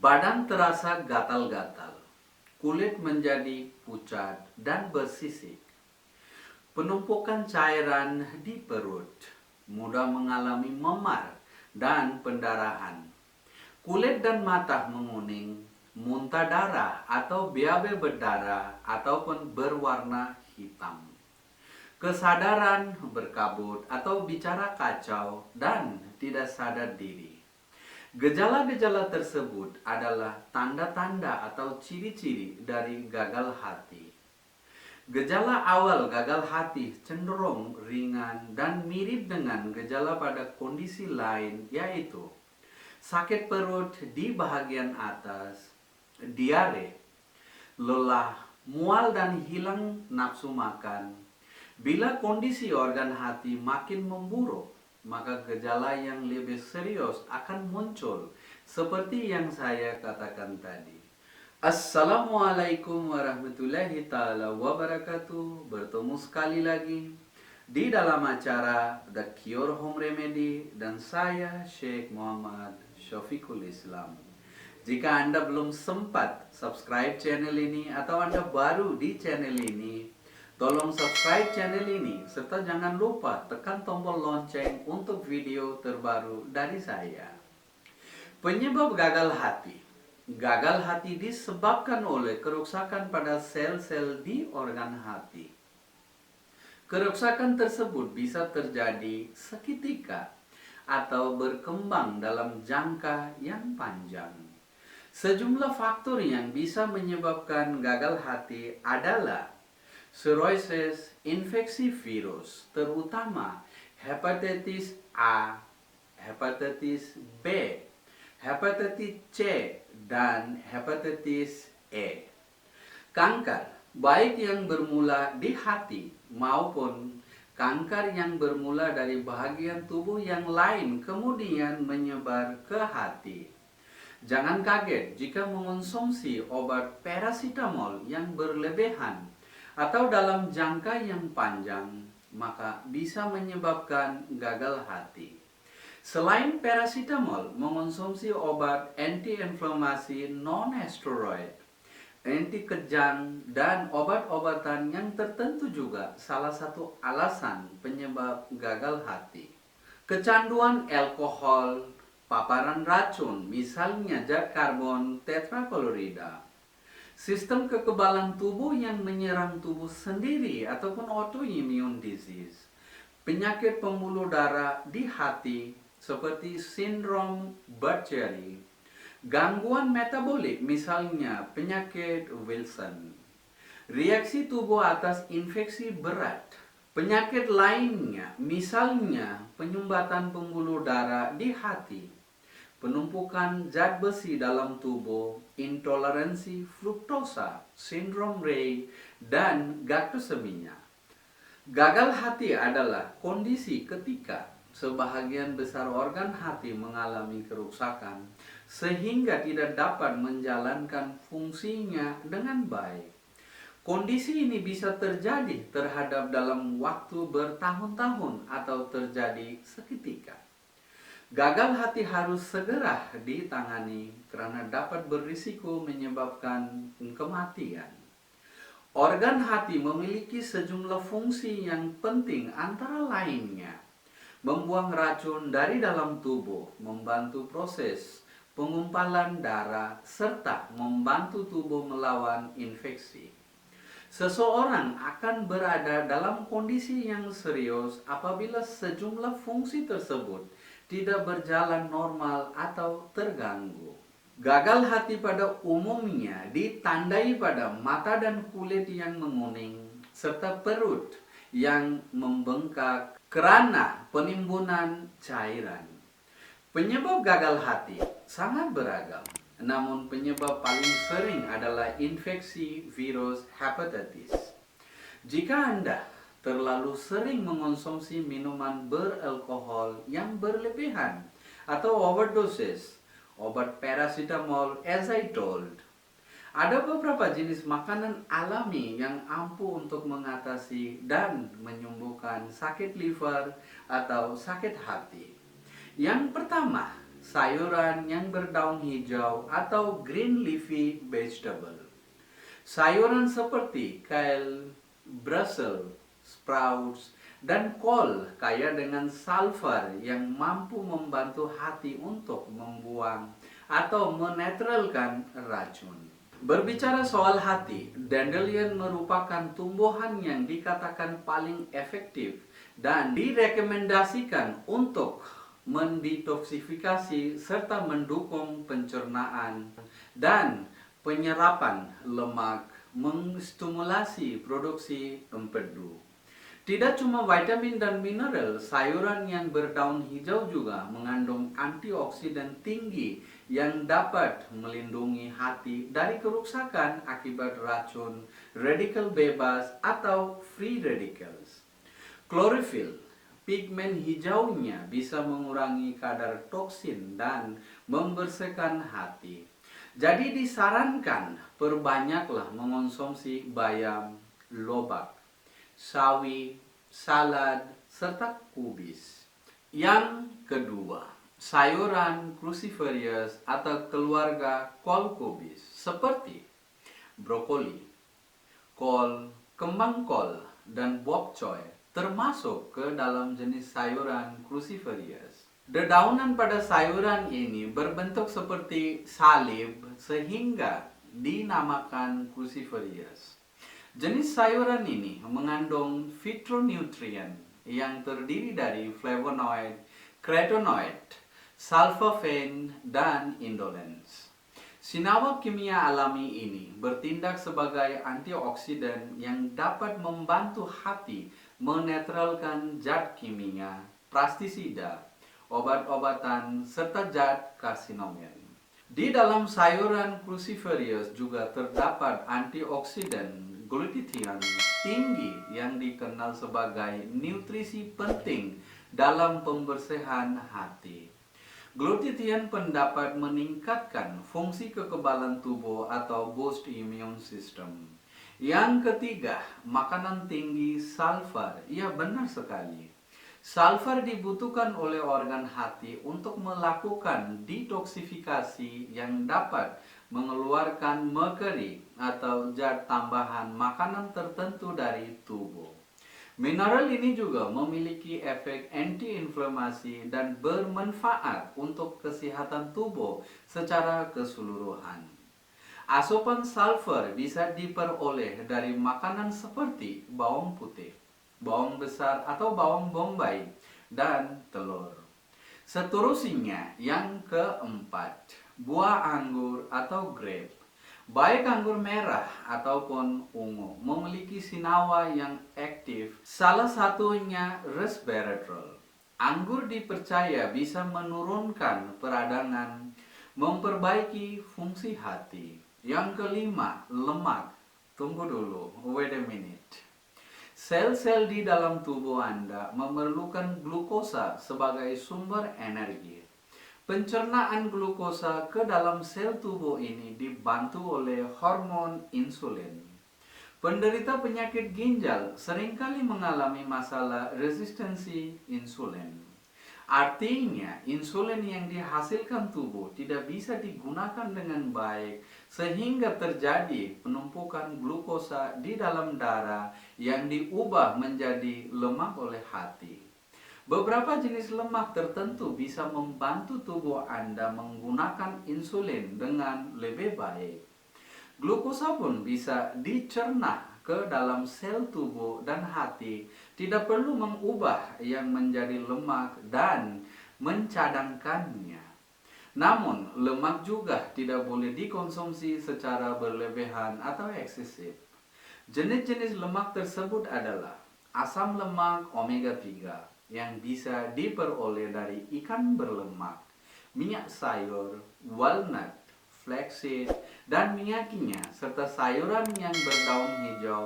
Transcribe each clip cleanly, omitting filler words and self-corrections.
Badan terasa gatal-gatal, kulit menjadi pucat dan bersisik, penumpukan cairan di perut, mudah mengalami memar dan pendarahan, kulit dan mata menguning, muntah darah atau BAB berdarah ataupun berwarna hitam, kesadaran berkabut atau bicara kacau dan tidak sadar diri. Gejala-gejala tersebut adalah tanda-tanda atau ciri-ciri dari gagal hati. Gejala awal gagal hati cenderung ringan dan mirip dengan gejala pada kondisi lain, yaitu sakit perut di bagian atas, diare, lelah, mual dan hilang nafsu makan. Bila kondisi organ hati makin memburuk, maka gejala yang lebih serius akan muncul seperti yang saya katakan tadi. Assalamualaikum warahmatullahi ta'ala wabarakatuh. Bertemu sekali lagi di dalam acara The Cure Home Remedy dan saya Sheikh Muhammad Syafiqul Islam. Jika Anda belum sempat subscribe channel ini atau Anda baru di channel ini, tolong subscribe channel ini serta jangan lupa tekan tombol lonceng untuk video terbaru dari saya. Penyebab gagal hati. Gagal hati disebabkan oleh kerusakan pada sel-sel di organ hati. Kerusakan tersebut bisa terjadi seketika atau berkembang dalam jangka yang panjang. Sejumlah faktor yang bisa menyebabkan gagal hati adalah cirrhosis, infeksi virus, terutama hepatitis A, hepatitis B, hepatitis C, dan hepatitis E. Kanker, baik yang bermula di hati maupun kanker yang bermula dari bagian tubuh yang lain kemudian menyebar ke hati. Jangan kaget jika mengonsumsi obat paracetamol yang berlebihan atau dalam jangka yang panjang, maka bisa menyebabkan gagal hati. Selain paracetamol, mengonsumsi obat anti-inflamasi non-steroid, anti kejang, dan obat-obatan yang tertentu juga salah satu alasan penyebab gagal hati. Kecanduan alkohol, paparan racun, misalnya zat karbon tetraklorida, sistem kekebalan tubuh yang menyerang tubuh sendiri ataupun autoimmune disease, penyakit pembuluh darah di hati seperti sindrom Buerger, gangguan metabolik misalnya penyakit Wilson, reaksi tubuh atas infeksi berat, penyakit lainnya misalnya penyumbatan pembuluh darah di hati, penumpukan zat besi dalam tubuh, intoleransi fruktosa, sindrom Rey, dan galaktosemia. Gagal hati adalah kondisi ketika sebahagian besar organ hati mengalami kerusakan sehingga tidak dapat menjalankan fungsinya dengan baik. Kondisi ini bisa terjadi terhadap dalam waktu bertahun-tahun atau terjadi seketika. Gagal hati harus segera ditangani karena dapat berisiko menyebabkan kematian. Organ hati memiliki sejumlah fungsi yang penting, antara lainnya membuang racun dari dalam tubuh, membantu proses pengumpalan darah, serta membantu tubuh melawan infeksi. Seseorang akan berada dalam kondisi yang serius apabila sejumlah fungsi tersebut tidak berjalan normal atau terganggu. Gagal hati pada umumnya ditandai pada mata dan kulit yang menguning, serta perut yang membengkak karena penimbunan cairan. Penyebab gagal hati sangat beragam, namun penyebab paling sering adalah infeksi virus hepatitis. Jika Anda terlalu sering mengonsumsi minuman beralkohol yang berlebihan atau overdoses, obat paracetamol as I told, ada beberapa jenis makanan alami yang ampuh untuk mengatasi dan menyembuhkan sakit liver atau sakit hati. Yang pertama, sayuran yang berdaun hijau atau green leafy vegetable. Sayuran seperti kale, Brussels sprouts, dan kol kaya dengan sulfur yang mampu membantu hati untuk membuang atau menetralkan racun. Berbicara soal hati, dandelion merupakan tumbuhan yang dikatakan paling efektif dan direkomendasikan untuk mendetoksifikasi serta mendukung pencernaan dan penyerapan lemak, menstimulasi produksi empedu. Tidak cuma vitamin dan mineral, sayuran yang berdaun hijau juga mengandung antioksidan tinggi yang dapat melindungi hati dari kerusakan akibat racun, radikal bebas, atau free radicals. Klorofil, pigmen hijaunya bisa mengurangi kadar toksin dan membersihkan hati. Jadi disarankan perbanyaklah mengonsumsi bayam, lobak, sawi, salad, serta kubis. Yang kedua, sayuran cruciferous atau keluarga kol kubis seperti brokoli, kol, kembang kol, dan bok choy termasuk ke dalam jenis sayuran cruciferous. Dedaunan pada sayuran ini berbentuk seperti salib sehingga dinamakan cruciferous. Jenis sayuran ini mengandung phytonutrien yang terdiri dari flavonoid, carotenoid, sulforaphane, dan indolens. Senyawa kimia alami ini bertindak sebagai antioksidan yang dapat membantu hati menetralkan zat kimia, pestisida, obat-obatan, serta zat karsinogen. Di dalam sayuran cruciferous juga terdapat antioksidan glutathione tinggi yang dikenal sebagai nutrisi penting dalam pembersihan hati. Glutathione dapat meningkatkan fungsi kekebalan tubuh atau boost immune system. Yang ketiga, makanan tinggi sulfur. Ya, benar sekali. Sulfur dibutuhkan oleh organ hati untuk melakukan detoksifikasi yang dapat mengeluarkan merkuri atau zat tambahan makanan tertentu dari tubuh. Mineral ini juga memiliki efek anti-inflamasi dan bermanfaat untuk kesehatan tubuh secara keseluruhan. Asupan sulfur bisa diperoleh dari makanan seperti bawang putih, bawang besar atau bawang bombay, dan telur. Seterusnya, yang keempat, buah anggur atau grape. Baik anggur merah ataupun ungu memiliki senyawa yang aktif, salah satunya resveratrol. Anggur dipercaya bisa menurunkan peradangan, memperbaiki fungsi hati. Yang kelima, lemak. Tunggu dulu, wait a minute. Sel-sel di dalam tubuh Anda memerlukan glukosa sebagai sumber energi. Pencernaan glukosa ke dalam sel tubuh ini dibantu oleh hormon insulin. Penderita penyakit ginjal seringkali mengalami masalah resistensi insulin. Artinya, insulin yang dihasilkan tubuh tidak bisa digunakan dengan baik sehingga terjadi penumpukan glukosa di dalam darah yang diubah menjadi lemak oleh hati. Beberapa jenis lemak tertentu bisa membantu tubuh Anda menggunakan insulin dengan lebih baik. Glukosa pun bisa dicerna ke dalam sel tubuh dan hati, tidak perlu mengubah yang menjadi lemak dan mencadangkannya. Namun, lemak juga tidak boleh dikonsumsi secara berlebihan atau eksesif. Jenis-jenis lemak tersebut adalah asam lemak omega 3 yang bisa diperoleh dari ikan berlemak, minyak sayur, walnut, flaxseed, dan minyaknya, serta sayuran yang berdaun hijau.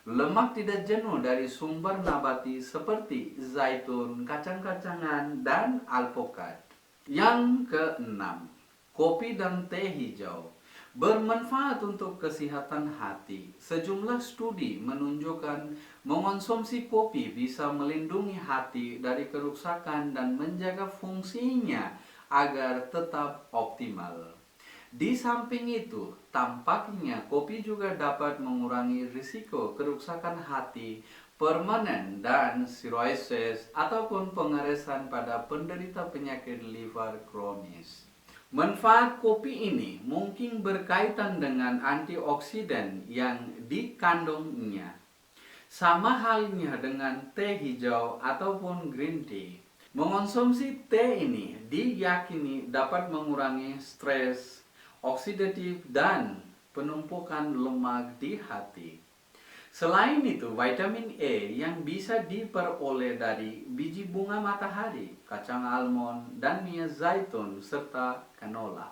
Lemak tidak jenuh dari sumber nabati seperti zaitun, kacang-kacangan, dan alpukat. Yang keenam, kopi dan teh hijau bermanfaat untuk kesehatan hati. Sejumlah studi menunjukkan mengonsumsi kopi bisa melindungi hati dari kerusakan dan menjaga fungsinya agar tetap optimal. Di samping itu, tampaknya kopi juga dapat mengurangi risiko kerusakan hati permanen dan cirrhosis ataupun pengeresan pada penderita penyakit liver kronis. Manfaat kopi ini mungkin berkaitan dengan antioksidan yang dikandungnya. Sama halnya dengan teh hijau ataupun green tea. Mengonsumsi teh ini diyakini dapat mengurangi stres oksidatif dan penumpukan lemak di hati. Selain itu, vitamin E yang bisa diperoleh dari biji bunga matahari, kacang almond, dan minyak zaitun, serta canola.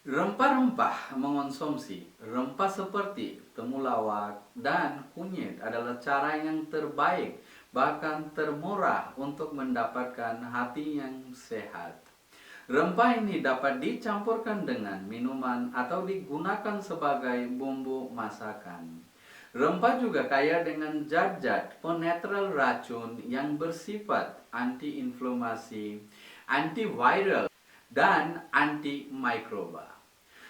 Rempah-rempah mengonsumsi rempah seperti temulawak dan kunyit adalah cara yang terbaik, bahkan termurah untuk mendapatkan hati yang sehat. Rempah ini dapat dicampurkan dengan minuman atau digunakan sebagai bumbu masakan. Rempah juga kaya dengan zat-zat penetral racun yang bersifat anti-inflamasi, antiviral, dan antimikroba.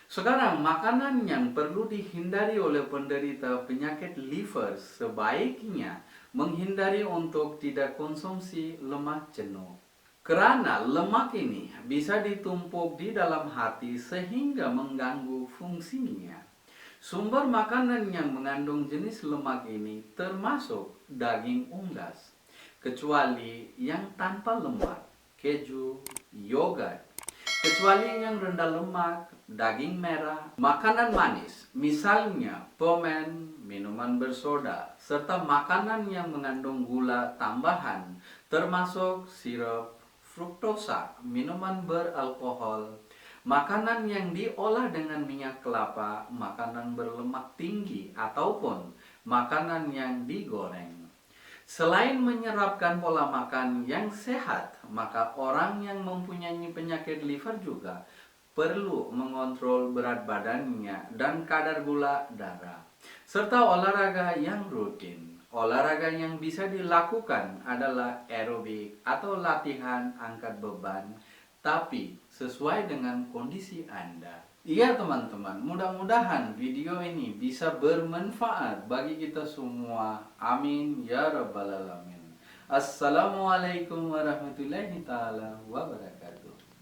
Sekarang, makanan yang perlu dihindari oleh penderita penyakit liver sebaiknya menghindari untuk tidak konsumsi lemak jenuh. Karena lemak ini bisa ditumpuk di dalam hati sehingga mengganggu fungsinya. Sumber makanan yang mengandung jenis lemak ini termasuk daging unggas, kecuali yang tanpa lemak, keju, yogurt, kecuali yang rendah lemak, daging merah, makanan manis, misalnya permen, minuman bersoda, serta makanan yang mengandung gula tambahan, termasuk sirup, fruktosa, minuman beralkohol, makanan yang diolah dengan minyak kelapa, makanan berlemak tinggi, ataupun makanan yang digoreng. Selain menyerapkan pola makan yang sehat, maka orang yang mempunyai penyakit liver juga perlu mengontrol berat badannya dan kadar gula darah, serta olahraga yang rutin. Olahraga yang bisa dilakukan adalah aerobik atau latihan angkat beban, tapi sesuai dengan kondisi Anda. Iya teman-teman, mudah-mudahan video ini bisa bermanfaat bagi kita semua. Amin ya rabbal alamin. Assalamualaikum warahmatullahi taala wabarakatuh.